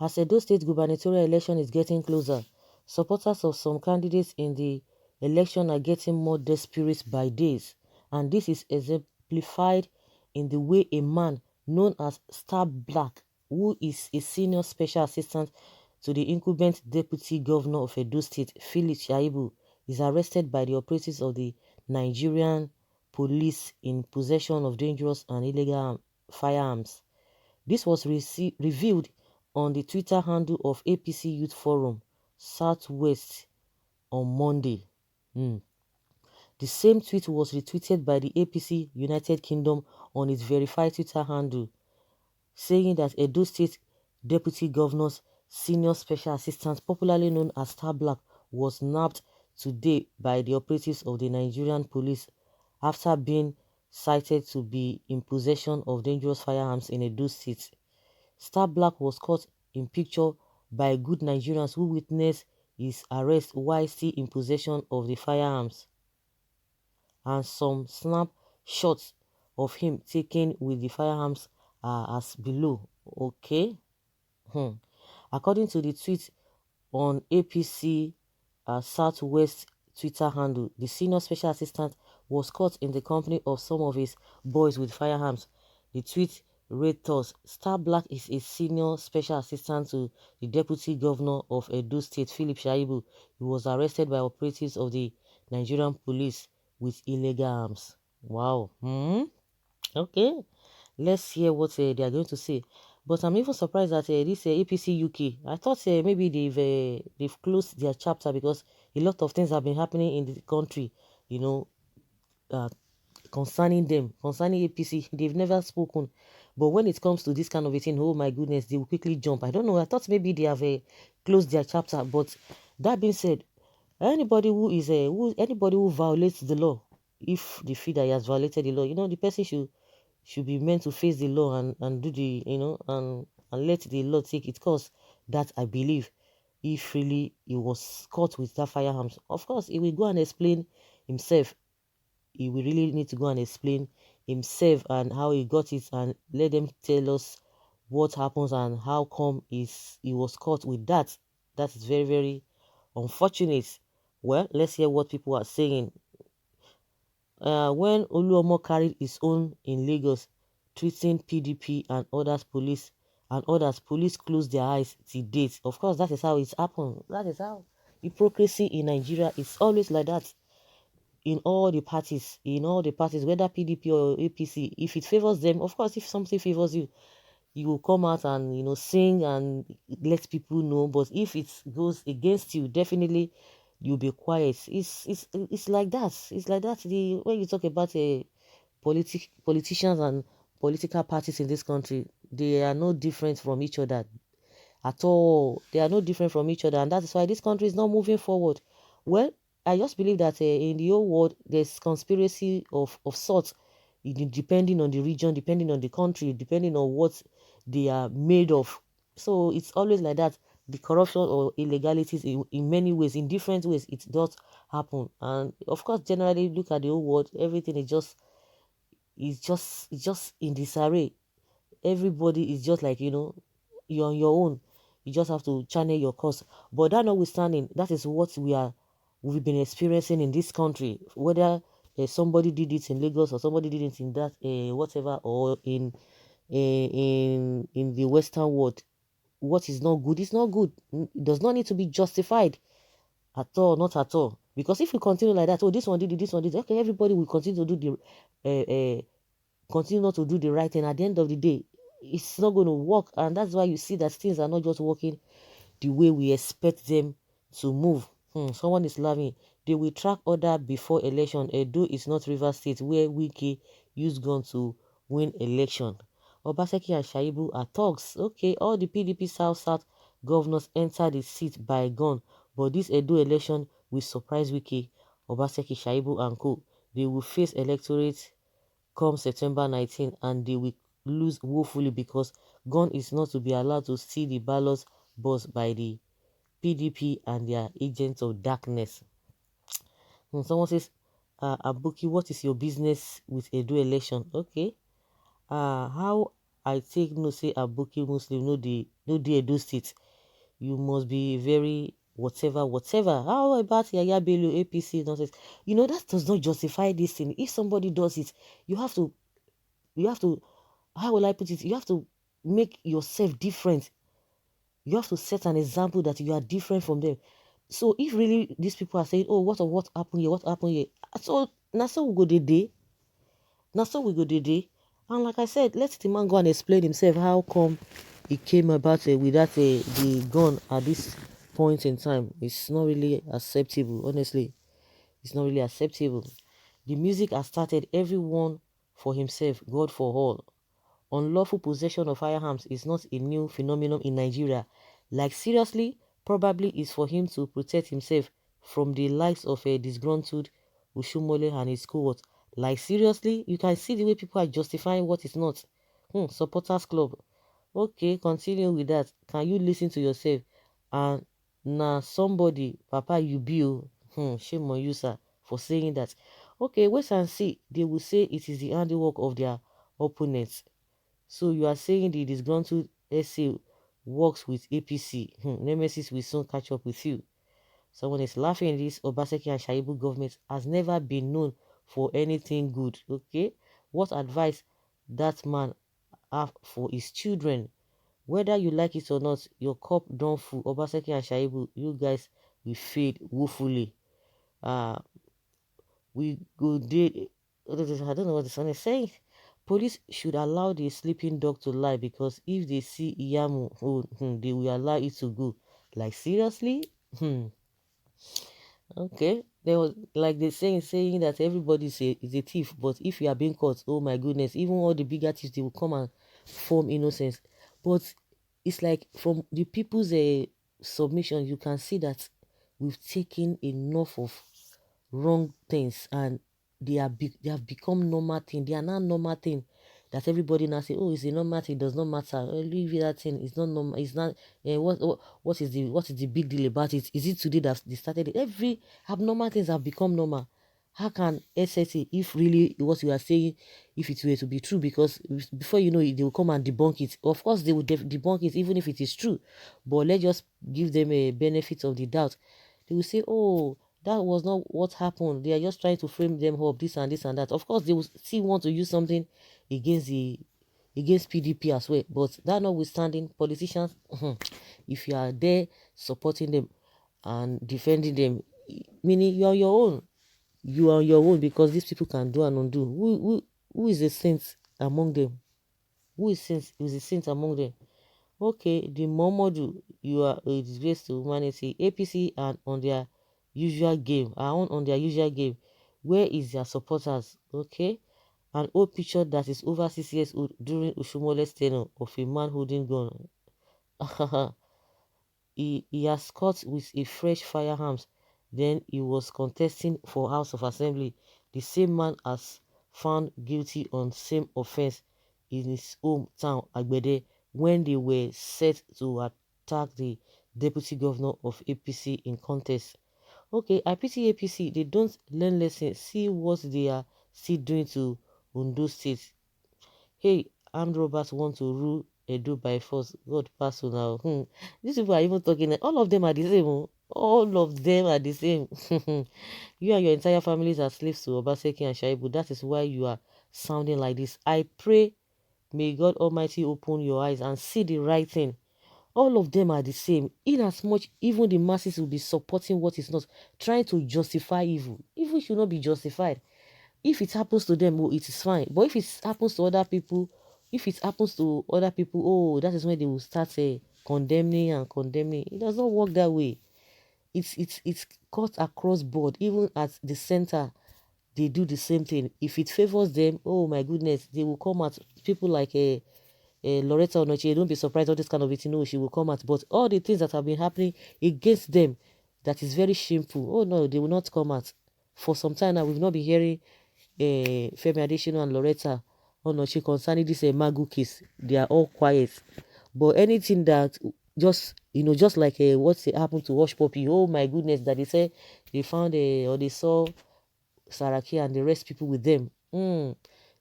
As Edo State gubernatorial election is getting closer, supporters of some candidates in the election are getting more desperate by days, and this is exemplified in the way a man known as Star Black, who is a senior special assistant to the incumbent deputy governor of Edo State, Philip Shaibu, is arrested by the operatives of the Nigerian police in possession of dangerous and illegal firearms. This was revealed on the Twitter handle of APC Youth Forum, Southwest, on Monday. The same tweet was retweeted by the APC United Kingdom on its verified Twitter handle, saying that Edo State Deputy Governor's Senior Special Assistant, popularly known as Star Black, was nabbed today by the operatives of the Nigerian police after being cited to be in possession of dangerous firearms in Edo State. Star Black was caught in picture by good Nigerians who witnessed his arrest while still in possession of the firearms, and some snapshots of him taken with the firearms are as below. Okay. According to the tweet on APC Southwest Twitter handle, the senior special assistant was caught in the company of some of his boys with firearms. The tweet read thus: Star Black is a senior special assistant to the deputy governor of Edo State, Philip Shaibu. He was arrested by operatives of the Nigerian police with illegal arms. Wow. Okay. Let's hear what they are going to say. But I'm even surprised that this APC UK, I thought maybe they've closed their chapter, because a lot of things have been happening in the country, you know, concerning them, concerning APC. They've never spoken. But when it comes to this kind of a thing, oh my goodness, they will quickly jump. I don't know. I thought maybe they have closed their chapter. But that being said, anybody who is anybody who violates the law, if they feel that he has violated the law, the person should be meant to face the law and do the and let the law take its course. That I believe, if really he was caught with that firearms, of course he will go and explain himself. He will really need to go and explain himself and how he got it, and let them tell us what happens and how come he was caught with that. That is very, very unfortunate. Well, let's hear what people are saying. When Oluomo carried his own in Lagos, treating PDP and others, police closed their eyes till date. Of course, that is how it's happened. That is how hypocrisy in Nigeria is always like that. In all the parties, whether PDP or APC, if it favors them, of course, if something favors you, you will come out and sing and let people know. But if it goes against you, definitely you'll be quiet. It's like that. It's like that. When you talk about politicians and political parties in this country, they are no different from each other at all. They are no different from each other, and that is why this country is not moving forward. Well, I just believe that in the whole world, there's conspiracy of sorts, depending on the region, depending on the country, depending on what they are made of. So it's always like that. The corruption or illegalities in many ways, in different ways, it does happen. And of course, generally, look at the whole world, everything is just in disarray. Everybody is just like, you're on your own. You just have to channel your course. But that notwithstanding, that is what we've been experiencing in this country. Whether somebody did it in Lagos or somebody did it in that whatever, or in the Western world, what is not good is not good. It does not need to be justified at all, not at all. Because if we continue like that, oh, this one did it, this one did it, okay, everybody will continue to do continue not to do the right thing. At the end of the day, it's not going to work, and that's why you see that things are not just working the way we expect them to move. Someone is laughing. They will track order before election. Edo is not River State, where Wike used gun to win election. Obaseki and Shaibu are thugs. Okay, all the PDP South governors enter the seat by gun, but this Edo election will surprise Wike, Obaseki, Shaibu and co. They will face electorate come September 19, and they will lose woefully, because gun is not to be allowed to steal the ballots box by the PDP and their agents of darkness. Someone says, Abuki, what is your business with Edo election? Okay. How I take no say Abuki Muslim, no, no dey Edo State. You must be very whatever. How about Yaya Bello, APC nonsense? That does not justify this thing. If somebody does it, you have to, how will I put it? You have to make yourself different. You have to set an example that you are different from them. So if really these people are saying, oh, what happened here, so now so we go the day. And like I said, let the man go and explain himself how come he came about with that the gun at this point in time. It's not really acceptable, honestly. It's not really acceptable. The music has started, everyone for himself, God for all. Unlawful possession of firearms is not a new phenomenon in Nigeria. Like seriously, probably is for him to protect himself from the likes of a disgruntled Ushumole and his cohort. Like seriously, you can see the way people are justifying what is not. Supporters club. Okay, continue with that. Can you listen to yourself? And now somebody, Papa you be shame on you, sir, for saying that. Okay, wait and see. They will say it is the handiwork of their opponents. So you are saying the disgruntled SA works with APC. Nemesis will soon catch up with you. Someone is laughing. This Obaseki and Shaibu government has never been known for anything good. Okay, what advice that man have for his children? Whether you like it or not, your cup don't full. Obaseki and Shaibu, you guys will fade woefully. We go did. I don't know what the son is saying. Police should allow the sleeping dog to lie, because if they see Iyamu, they will allow it to go. Like seriously? Okay. There was like the saying that everybody is a thief, but if you are being caught, oh my goodness, even all the bigger thieves, they will come and form innocence. But it's like from the people's submission, you can see that we've taken enough of wrong things, and they have become normal thing. They are now normal thing that everybody now say, oh, it's a normal thing, it does not matter. Leave that thing, it's not normal, it's not. What is the big deal about it? Is it today that they started it? Every abnormal things have become normal. How can SSA, if really what you are saying, if it were to be true, because before you know it, they will come and debunk it. Of course, they will debunk it even if it is true. But let's just give them a benefit of the doubt. They will say, oh, that was not what happened. They are just trying to frame them up, this and this and that. Of course, they will still want to use something against PDP as well. But that notwithstanding, politicians, if you are there supporting them and defending them, meaning you are your own. You are your own, because these people can do and undo. Who is a saint among them? Who is a saint among them? Okay, the Momodu, you are a disgrace to humanity. APC and on their usual game, on their usual game. Where is their supporters? Okay, an old picture that is over 6 years old during Ushumole's tenure of a man holding gun. he has caught with a fresh firearms. Then he was contesting for House of Assembly. The same man has found guilty on same offense in his hometown, Agbede, when they were set to attack the deputy governor of APC in contest. Okay, I pity APC. They don't learn lessons. See what they are still doing to Ondo State. Hey, armed robbers want to rule Edo by force. God pass on now. These people are even talking. All of them are the same. All of them are the same. You and your entire families are slaves to Obaseki and Shaibu. That is why you are sounding like this. I pray, may God Almighty open your eyes and see the right thing. All of them are the same. In as much, even the masses will be supporting what is not, trying to justify evil. Evil should not be justified. If it happens to them, oh, it is fine. But if it happens to other people, oh, that is when they will start condemning and condemning. It does not work that way. It's cut across board. Even at the center, they do the same thing. If it favors them, oh my goodness, they will come at people like Loretta Onochie. Don't be surprised all this kind of it, she will come at. But all the things that have been happening against them, that is very shameful. Oh no, they will not come at. For some time now, we've not been hearing Femi Adesina and Loretta Onochie concerning this Magu case. They are all quiet. But anything that just like what's happened to Wash Poppy, oh my goodness, that they say they found or they saw Saraki and the rest people with them.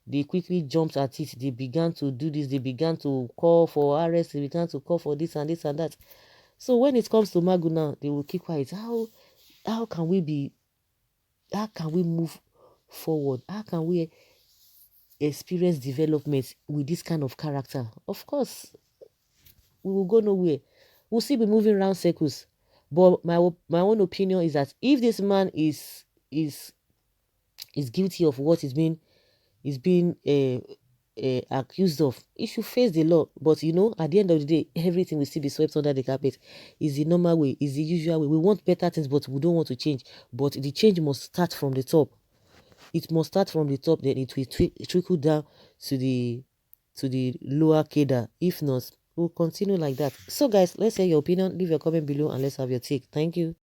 they quickly jumped at it. They began to do this. They began to call for arrest. They began to call for this and this and that. So when it comes to Magu now, they will keep quiet. How can we be? How can we move forward? How can we experience development with this kind of character? Of course, we will go nowhere. We'll still be moving around circles. But my own opinion is that if this man is guilty of what is being accused of, he should face the law. But at the end of the day, everything will still be swept under the carpet. Is the normal way, is the usual way. We want better things, but we don't want to change. But the change must start from the top. It must start from the top, then it will trickle down to the lower cadre. If not, we'll continue like that. So guys, let's hear your opinion. Leave your comment below and let's have your take. Thank you.